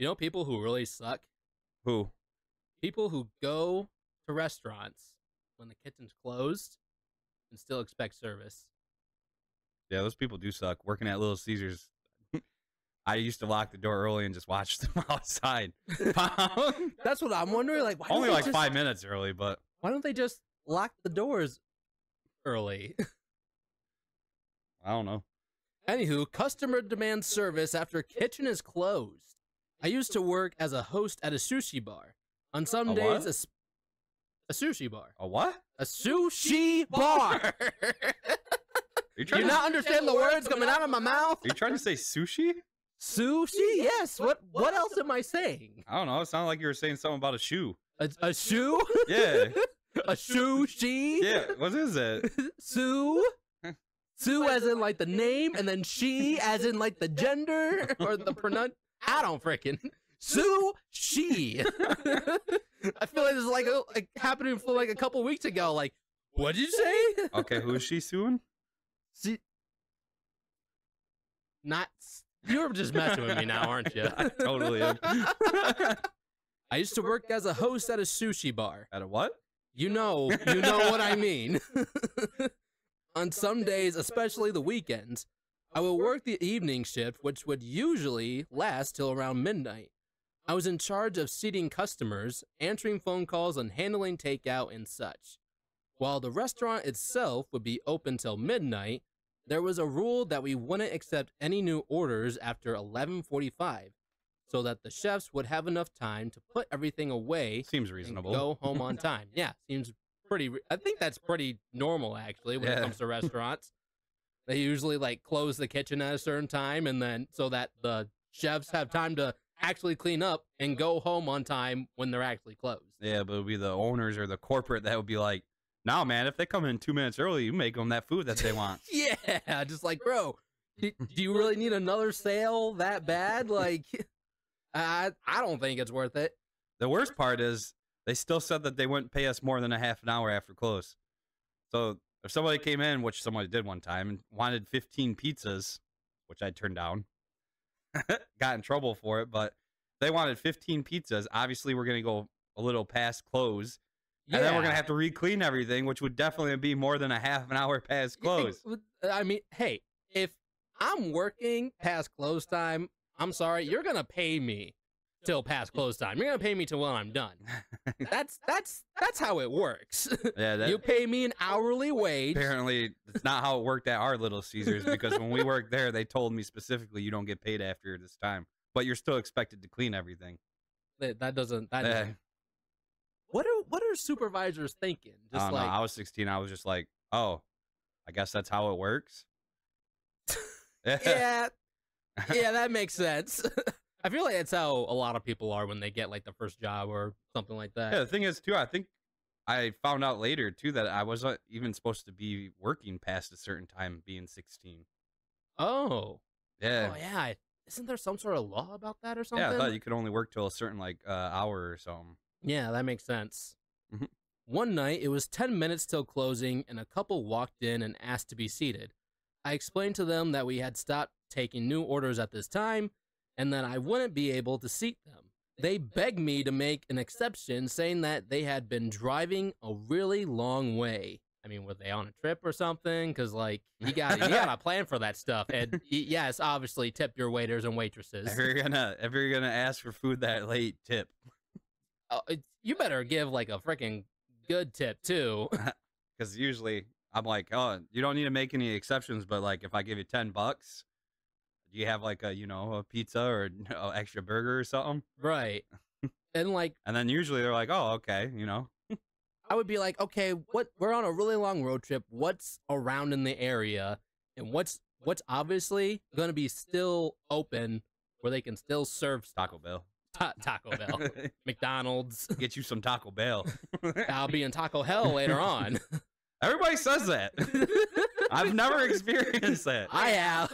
You know people who really suck? Who? People who go to restaurants when the kitchen's closed and still expect service. Yeah, those people do suck. Working at Little Caesars, I used to lock the door early and just watch them outside. That's what I'm wondering. Like, why Only don't they like just, 5 minutes early, but Why don't they just lock the doors early? I don't know. Anywho, customer demands service after kitchen is closed. I used to work as a host at a sushi bar. On some A days, what? a sushi bar. A what? A sushi bar. Do you not understand the words coming out of my mouth? Are you trying to say sushi? Sushi? Yes. What else am I saying? I don't know. It sounded like you were saying something about a shoe. A shoe? Yeah. A sushi? Yeah. What is it? Sue? Sue as in like the name, and then she as in like the gender or the I don't frickin' Sue she. I feel like this is like happening for like a couple weeks ago. Like, what did you say? Okay, who is she suing? See, not you're just messing with me now, aren't you? I totally am. I used to work as a host at a sushi bar. At a what? You know what I mean. On some days, especially the weekends, I would work the evening shift, which would usually last till around midnight. I was in charge of seating customers, answering phone calls, and handling takeout and such. While the restaurant itself would be open till midnight, there was a rule that we wouldn't accept any new orders after 11:45, so that the chefs would have enough time to put everything away Seems and reasonable. go home on time. Yeah, seems I think that's pretty normal actually when it comes to restaurants. They usually like close the kitchen at a certain time, and then so that the chefs have time to actually clean up and go home on time when they're actually closed. Yeah, but it would be the owners or the corporate that would be like, "No, man, if they come in 2 minutes early, you make them that food that they want." Yeah, just like, bro, do you really need another sale that bad? Like, I don't think it's worth it. The worst part is they still said that they wouldn't pay us more than a half an hour after close. So if somebody came in, which somebody did one time, and wanted 15 pizzas, which I turned down, got in trouble for it, but they wanted 15 pizzas. Obviously, we're going to go a little past close. Yeah. And then we're going to have to re-clean everything, which would definitely be more than a half an hour past close. I mean, hey, if I'm working past close time, I'm sorry, you're going to pay me till past close time. You're going to pay me till when I'm done. That's how it works. Yeah, you pay me an hourly wage. Apparently, it's not how it worked at our Little Caesars, because when we worked there, they told me specifically you don't get paid after this time, but you're still expected to clean everything. That doesn't. What are supervisors thinking? I don't know. I was 16. I was just like, oh, I guess that's how it works. Yeah, that makes sense. I feel like that's how a lot of people are when they get like the first job or something like that. Yeah, the thing is too, I think I found out later too that I wasn't even supposed to be working past a certain time, being 16. Oh. Yeah. Oh yeah. Isn't there some sort of law about that or something? Yeah, I thought you could only work till a certain like hour or something. Yeah, that makes sense. Mhm. One night, it was 10 minutes till closing, and a couple walked in and asked to be seated. I explained to them that we had stopped taking new orders at this time, and that I wouldn't be able to seat them. They begged me to make an exception, saying that they had been driving a really long way. I mean, were they on a trip or something? Because, like, you got to plan for that stuff. And, yes, obviously, tip your waiters and waitresses. If you're gonna ask for food that late, tip. You better give, like, a freaking good tip, too. Because usually, I'm like, oh, you don't need to make any exceptions, but, like, if I give you $10, do you have, like, a pizza or an extra burger or something? Right. And, like... And then usually they're like, oh, okay, I would be like, okay, we're on a really long road trip. What's around in the area, and what's obviously going to be still open where they can still serve Taco Bell. Taco Bell, McDonald's. Get you some Taco Bell. I'll be in Taco Hell later on. Everybody says that. I've never experienced that. I have.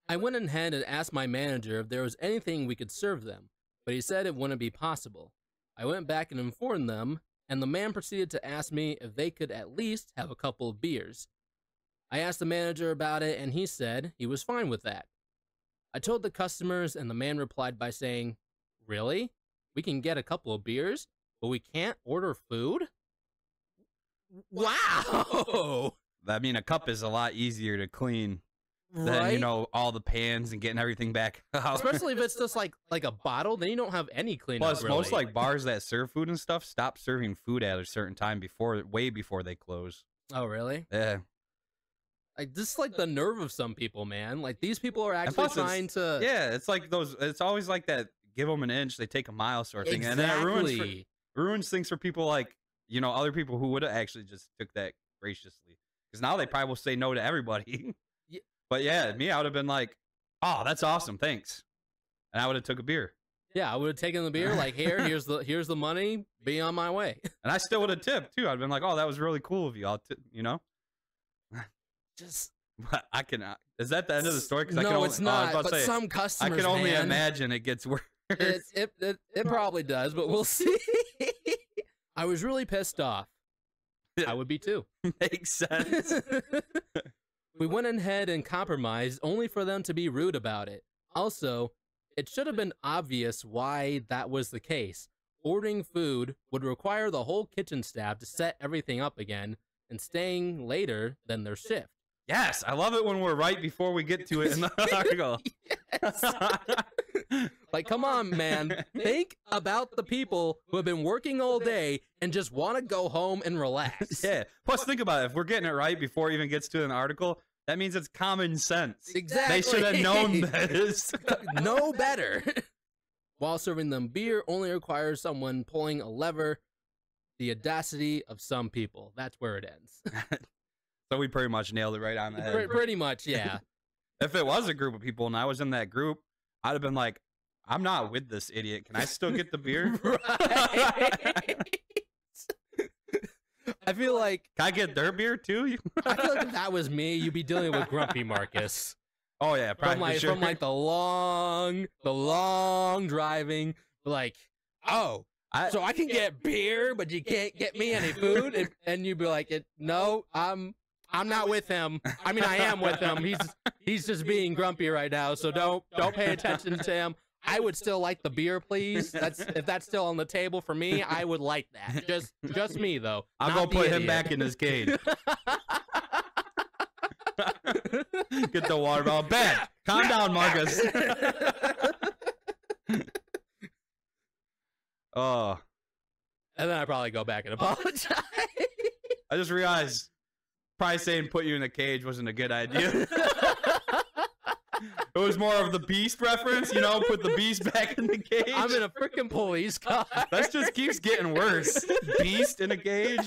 I went ahead and asked my manager if there was anything we could serve them, but he said it wouldn't be possible. I went back and informed them, and the man proceeded to ask me if they could at least have a couple of beers. I asked the manager about it, and he said he was fine with that. I told the customers, and the man replied by saying, "Really? We can get a couple of beers, but we can't order food?" Wow! I mean, a cup is a lot easier to clean than, Right? you know, all the pans and getting everything back out. Especially if it's just like a bottle, then you don't have any cleanup. Plus, really. most like bars that serve food and stuff stop serving food at a certain time way before they close. Oh, really? Yeah. Like this is like the nerve of some people, man. Like these people are And actually plus it's- trying to. Yeah, it's like those. It's always like that. Give them an inch, they take a mile sort of thing, and then it ruins things for people like, you know, other people who would have actually just took that graciously. Because now they probably will say no to everybody. Yeah. But yeah, me, I would have been like, "Oh, that's awesome, thanks," and I would have took a beer, Yeah, I would have taken the beer. Like here's the money. Be on my way. and I still would have tipped too. I'd been like, "Oh, that was really cool of you." I'll tip, you know. Just But I cannot. Is that the end of the story? Because I can no, only, it's oh, I was not. about to But say, some I customers, can only man, imagine it gets worse. It probably does, but we'll see. I was really pissed off. I would be too. Makes sense. We went ahead and compromised only for them to be rude about it. Also, it should have been obvious why that was the case. Ordering food would require the whole kitchen staff to set everything up again and staying later than their shift. Yes, I love it when we're right before we get to it in the article. Like, come on, man. Think about the people who have been working all day and just want to go home and relax. Yeah. Plus, think about it. If we're getting it right before it even gets to an article, that means it's common sense. Exactly. They should have known this. No better. While serving them beer only requires someone pulling a lever. The audacity of some people. That's where it ends. So we pretty much nailed it right on the head. Pretty much, yeah. If it was a group of people and I was in that group, I'd have been like, I'm not with this idiot. Can I still get the beer? Right. I feel like Can I get their beer too? I feel like if that was me, you'd be dealing with Grumpy Marcus. Oh yeah, probably From like, for sure. from like the long driving. Like, oh, so I can get beer, but you can't get me any food, and you'd be like, no, I'm not with him. I mean, I am with him. He's just being grumpy right now, so don't pay attention to him. I would still like the beer, please. If that's still on the table for me, I would like that. Just me though. I'll not go the put him idiot. back in his cage. Get the water bottle. Ben, calm down, Marcus. Oh, And then I probably go back and apologize. I just realized probably saying put you in a cage wasn't a good idea. It was more of the beast reference, you know, put the beast back in the cage. I'm in a freaking police car. That just keeps getting worse. Beast in a cage.